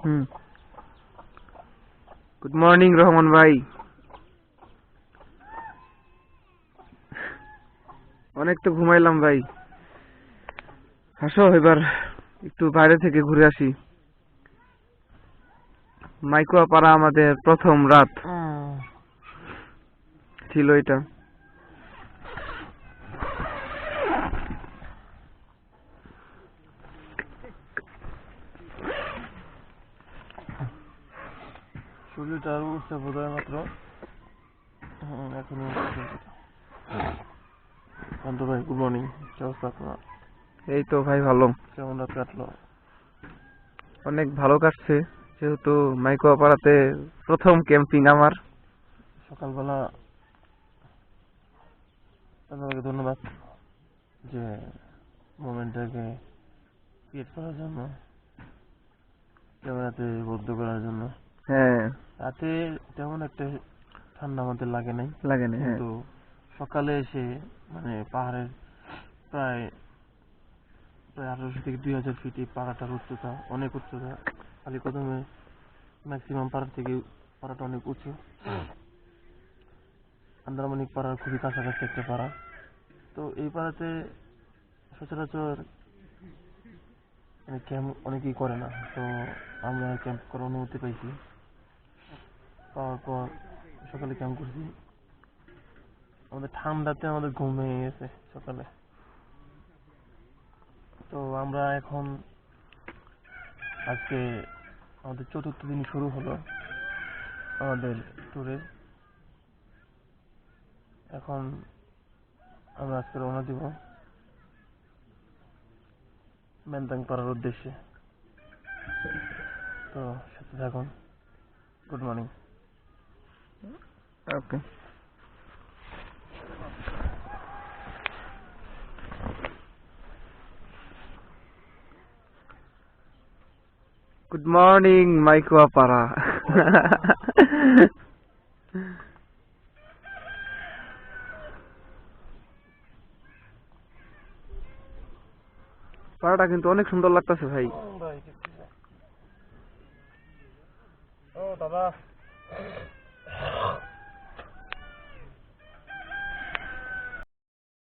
হুম। Good morning Rahman ভাই। অনেক তো ঘুমাইলাম ভাই, আসো এবার একটু বাইরে থেকে ঘুরে আসি। মাইকুয়া পাড়া আমাদের প্রথম রাত ছিল এটা। শরীরটা আরো উঠছে বোধ হয় মাত্র এখনো। শান্ত ভাই, গুড মর্নিং। কি অবস্থা আপনার? এই তো ভাই ভালো, কেমন রাত কাটলো? অনেক ভালো কাটছে, যেহেতু মাইকুয়া পাড়াতে প্রথম ক্যাম্পিং আমার। সকালবেলা আপনাকে ধন্যবাদ যে মোমেন্টটাকে ক্রিয়েট করার জন্য, ক্যামেরাতে বদ্ধ করার জন্য। হ্যাঁ, রাতে তেমন একটা ঠান্ডা আমাদের লাগে নাই, লাগে না। হ্যাঁ, কিন্তু সকালে এসে মানে পাহাড়ের প্রায় প্রায় 1800 থেকে 2000 ফিট এই পাহাড়টার উচ্চতা, অনেক উচ্চতা। খালি কদমে ম্যাক্সিমাম পাহাড় থেকে পাহাড়টা অনেক উঁচু। আন্দারমানিক পাড়ার খুবই কাছাকাছি একটা পাড়া। তো এই পাড়াতে সচরাচর ক্যাম্প অনেকেই করে না, তো আমরা ক্যাম্প করার অনুমতি পাইছি। পাওয়ার পর সকালে ক্যাম্প করছি। আমাদের ঠান্ডাতে আমাদের ঘুম ভেঙে গেছে সকালে। তো আমরা এখন আজকে আমাদের 4র্থ দিন শুরু হলো আমাদের ট্যুরে। এখন আমরা আজকে রওনা দিব মেনতাং পাড়ার উদ্দেশ্যে। তো সাথে থাকুন। Good morning. Okay. Good morning মাইকুয়া পাড়া। পাড়াটা কিন্তু অনেক সুন্দর লাগতেছে ভাই। ও দাদা,